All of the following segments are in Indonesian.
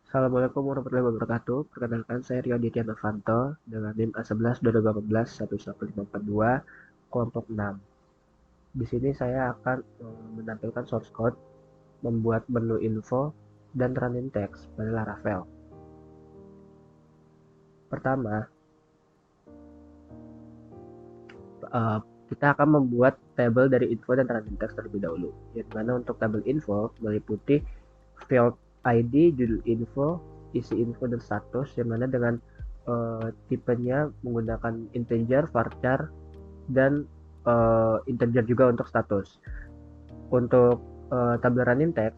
Assalamualaikum warahmatullahi wabarakatuh. Perkenalkan saya Rio Aditya Novanto dengan NIM A11 2018 11542 kelompok 6. Di sini saya akan menampilkan source code, membuat menu info, dan running text pada Laravel. Pertama, eh, kita akan membuat tabel dari info dan running text terlebih dahulu. Yang mana untuk tabel info meliputi field ID, judul info, isi info, dan status. Yang mana dengan tipenya menggunakan integer, varchar, dan integer juga untuk status. Untuk tabel running text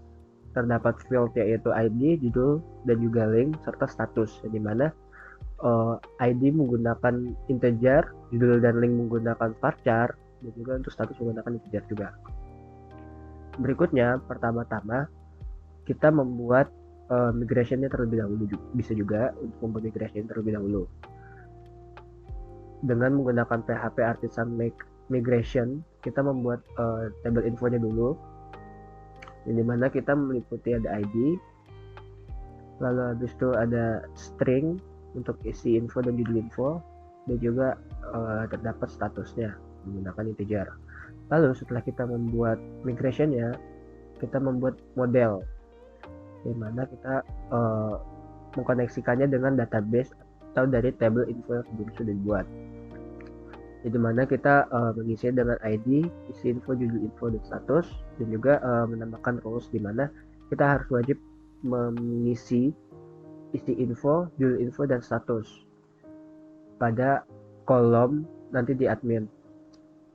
terdapat field yaitu ID, judul, dan juga link serta status, yang dimana ID menggunakan integer, judul dan link menggunakan varchar, dan juga untuk status menggunakan integer juga. Berikutnya, pertama-tama kita membuat migrationnya terlebih dahulu. Bisa juga untuk membuat migration terlebih dahulu dengan menggunakan PHP Artisan Migration. Kita membuat table infonya dulu, yang dimana kita meliputi ada ID, lalu habis itu ada string untuk isi info dan judul info, dan juga terdapat statusnya menggunakan integer. Lalu setelah kita membuat migrationnya, kita membuat model, di mana kita mengkoneksikannya dengan database atau dari table info yang sebelum sudah dibuat. Di mana kita mengisi dengan ID, isi info, judul info, dan status, dan juga menambahkan rules di mana kita harus wajib mengisi isi info, judul info, dan status pada kolom nanti di admin.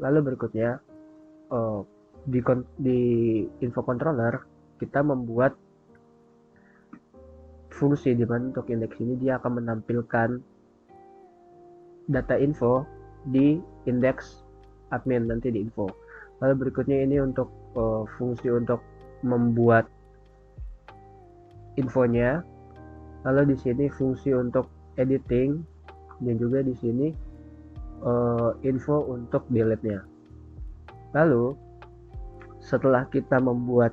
Lalu berikutnya di info controller kita membuat fungsi di mana untuk indeks ini dia akan menampilkan data info di indeks admin nanti di info. Lalu berikutnya ini untuk fungsi untuk membuat infonya. Lalu di sini fungsi untuk editing, dan juga di sini info untuk delete-nya. Lalu setelah kita membuat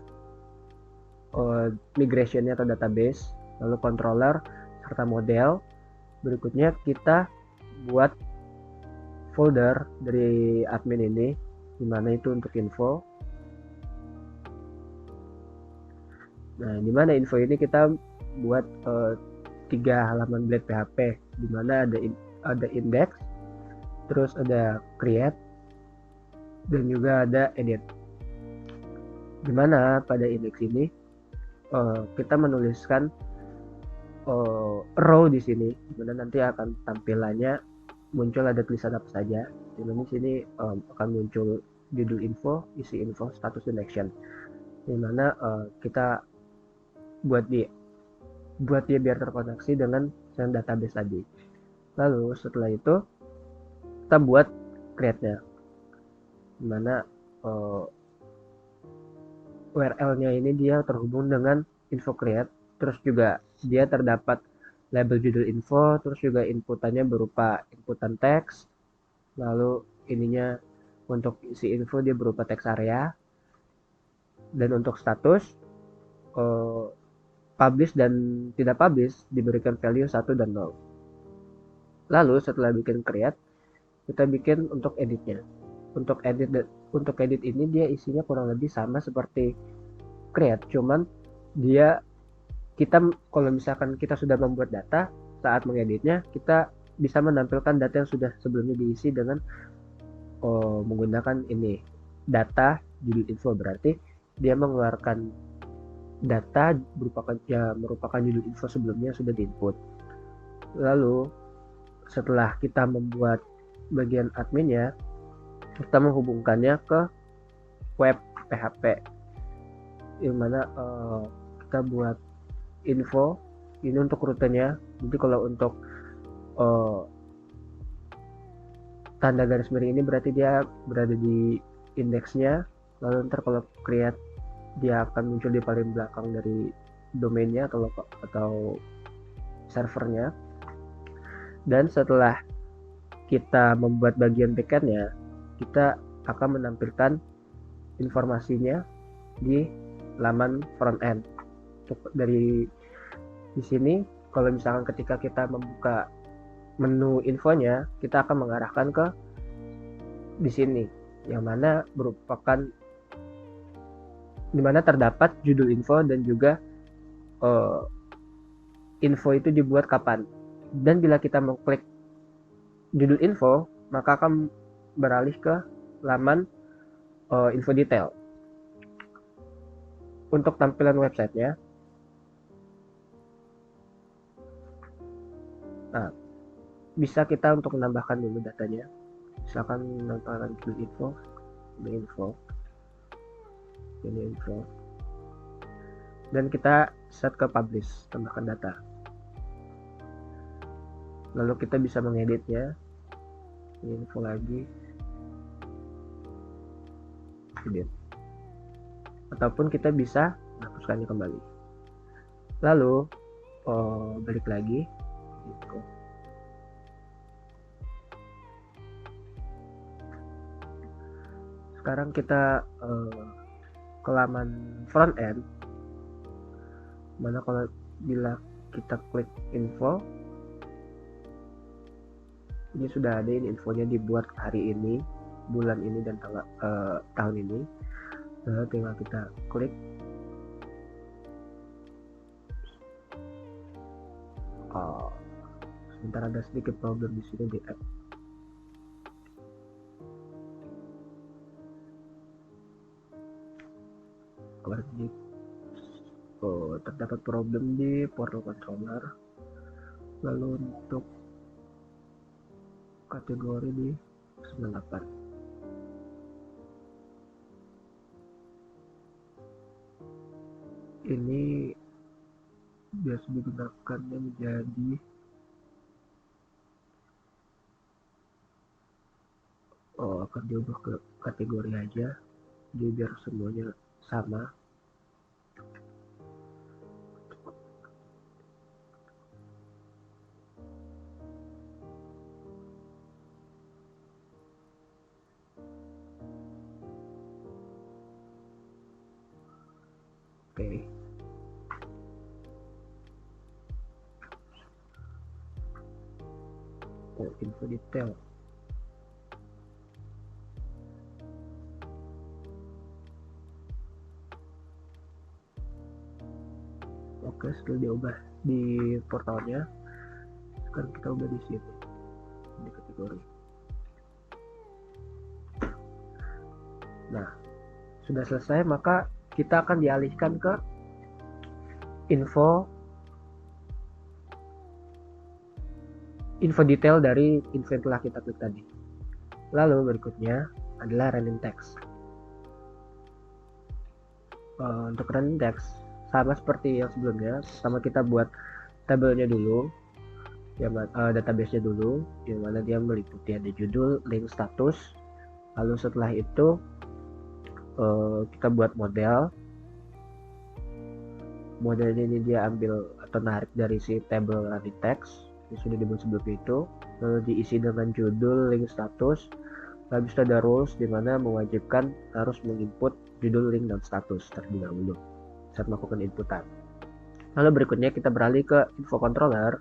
migration-nya atau database, lalu controller serta model, berikutnya kita buat folder dari admin ini, dimana itu untuk info. Nah, dimana info ini kita buat 3 halaman blade PHP, dimana ada index, terus ada create, dan juga ada edit. Dimana pada index ini kita menuliskan row di sini, dimana nanti akan tampilannya muncul ada tulisan apa saja. Dimana di sini akan muncul judul info, isi info, status, dan action. Dimana kita buat dia biar terkoneksi dengan database tadi. Lalu setelah itu kita buat create-nya, dimana URL-nya ini dia terhubung dengan info create, terus juga dia terdapat label judul info, terus juga inputannya berupa inputan teks, lalu ininya untuk isi info dia berupa teks area, dan untuk status publish dan tidak publish diberikan value 1 dan 0. Lalu setelah bikin create, kita bikin untuk editnya. Untuk edit ini dia isinya kurang lebih sama seperti create, cuman dia kalau misalkan kita sudah membuat data, saat mengeditnya kita bisa menampilkan data yang sudah sebelumnya diisi dengan menggunakan ini data judul info. Berarti dia mengeluarkan data merupakan judul info sebelumnya sudah diinput. Lalu setelah kita membuat bagian adminnya, kita menghubungkannya ke web PHP, yang mana kita buat info ini untuk rutenya. Jadi kalau untuk tanda garis miring ini berarti dia berada di indeksnya. Lalu ntar kalau create dia akan muncul di paling belakang dari domainnya atau servernya. Dan setelah kita membuat bagian backendnya, kita akan menampilkan informasinya di laman frontend. Dari Di sini kalau misalkan ketika kita membuka menu infonya, kita akan mengarahkan ke di sini, yang mana merupakan dimana terdapat judul info dan juga uh, info itu dibuat kapan. Dan bila kita mengklik judul info, maka akan beralih ke laman info detail. Untuk tampilan websitenya, nah, bisa kita untuk menambahkan dulu datanya. Misalkan menambahkan judul info, dan kita set ke publish, tambahkan data. Lalu kita bisa mengeditnya, info lagi, edit, ataupun kita bisa menghapuskannya kembali. Lalu balik lagi gitu. Sekarang kita ke laman front end, mana kalau bila kita klik info, ini sudah ada ini infonya dibuat hari ini, bulan ini, dan tahun ini. Lalu tinggal kita klik. Sebentar, ada sedikit problem di sini di app. Terdapat problem di portal controller. Lalu untuk kategori di 98. Ini biasa digunakannya menjadi akan diubah ke kategori aja, jadi biar semuanya sama. Oke. Info detail. Oke, sudah diubah di portalnya. Sekarang kita ubah di sini, di kategori. Nah, sudah selesai, maka kita akan dialihkan ke info detail dari info yang telah kita klik tadi. Lalu berikutnya adalah running text. Untuk running text sama seperti yang sebelumnya, sama kita buat tabelnya dulu, database-nya dulu, yang mana dia meliputi ada judul, link, status. Lalu setelah itu kita buat model. Modelnya ini dia ambil atau narik dari si table running text yang sudah dibuat sebelum itu, lalu diisi dengan judul, link, status. Lalu itu ada rules di mana mewajibkan harus menginput judul, link, dan status terlebih dahulu saat melakukan inputan. Lalu berikutnya kita beralih ke info controller,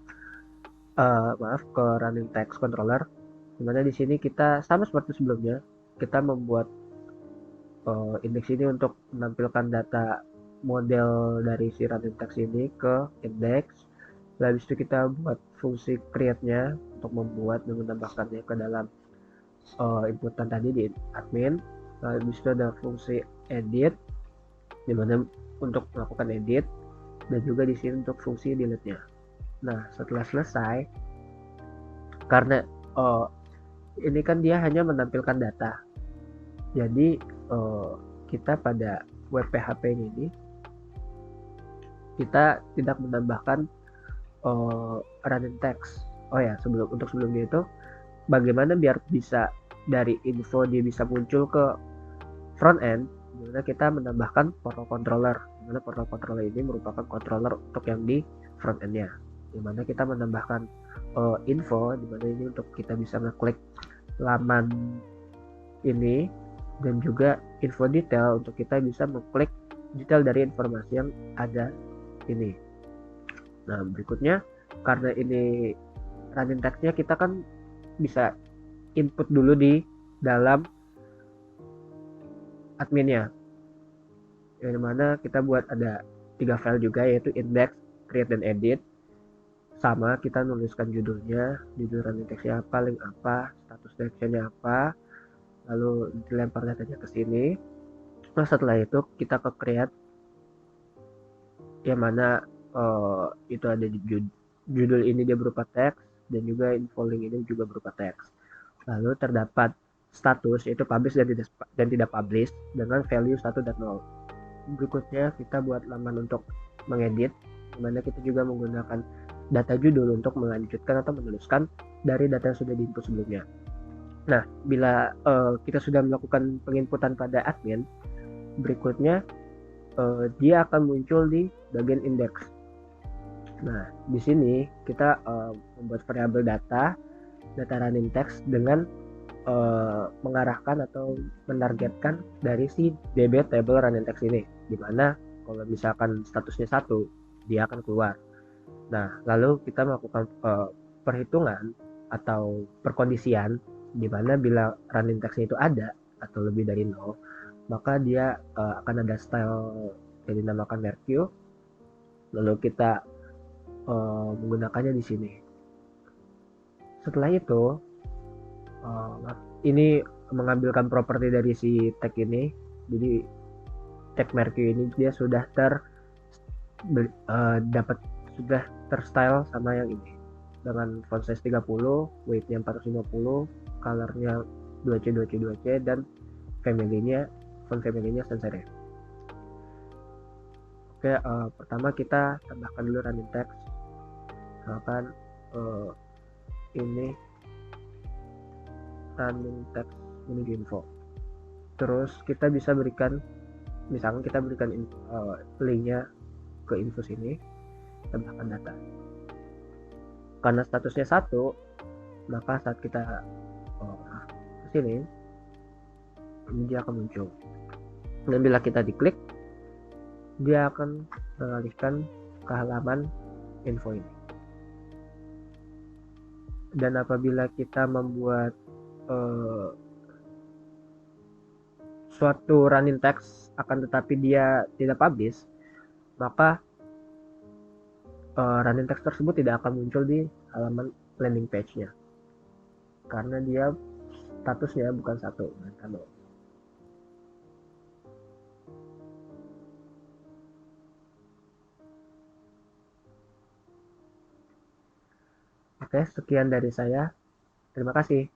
ke running text controller, dimana di sini kita sama seperti sebelumnya, kita membuat indeks ini untuk menampilkan data model dari si running text ini ke indeks. Lalu itu kita buat fungsi create-nya untuk membuat dan menambahkannya ke dalam inputan tadi di admin. Lalu itu ada fungsi edit, dimana untuk melakukan edit, dan juga di sini untuk fungsi delete-nya. Nah, setelah selesai, karena ini kan dia hanya menampilkan data, jadi kita pada web PHP ini kita tidak menambahkan running text. Untuk sebelumnya itu bagaimana biar bisa dari info dia bisa muncul ke front end, dimana kita menambahkan portal controller, dimana portal controller ini merupakan controller untuk yang di front endnya, dimana kita menambahkan info, dimana ini untuk kita bisa ngeklik laman ini, dan juga info detail untuk kita bisa mengklik detail dari informasi yang ada ini. Nah, berikutnya karena ini running text-nya, kita kan bisa input dulu di dalam adminnya, yang mana kita buat ada 3 file juga, yaitu index, create, dan edit. Sama, kita nuliskan judulnya, judul running text-nya apa, link apa, status section-nya apa, lalu dilempar datanya ke sini. Nah, setelah itu kita ke create, yang mana itu ada di judul ini dia berupa teks, dan juga info link ini juga berupa teks. Lalu terdapat status, yaitu publish dan tidak publish, dengan value 1 dan 0. Berikutnya kita buat laman untuk mengedit, dimana kita juga menggunakan data judul untuk melanjutkan atau menuliskan dari data yang sudah diinput sebelumnya. Nah, bila kita sudah melakukan penginputan pada admin, berikutnya dia akan muncul di bagian index. Nah, di sini kita membuat variabel data running text dengan mengarahkan atau menargetkan dari si DB table running text ini, dimana kalau misalkan statusnya 1, dia akan keluar. Nah, lalu kita melakukan perhitungan atau perkondisian, dimana bila running text itu ada atau lebih dari 0, maka dia akan ada style yang dinamakan merque. Lalu kita menggunakannya di sini. Setelah itu ini mengambilkan properti dari si tag ini. Jadi tag merque ini dia sudah sudah terstyle sama yang ini, dengan font size 30, weight-nya 450, color-nya 2C 2C 2C, dan font family-nya sans serif. Oke, pertama kita tambahkan dulu running text. Misalkan ini running text menuju info. Terus kita bisa berikan, misalkan kita berikan linknya ke info sini, tambahkan data. Karena statusnya 1, maka saat kita ke sini, ini dia akan muncul. Dan bila kita diklik, dia akan mengalihkan ke halaman info ini. Dan apabila kita membuat suatu running text akan tetapi dia tidak publish, maka running text tersebut tidak akan muncul di halaman landing page-nya, karena dia statusnya bukan 1, melainkan 0. Oke, sekian dari saya. Terima kasih.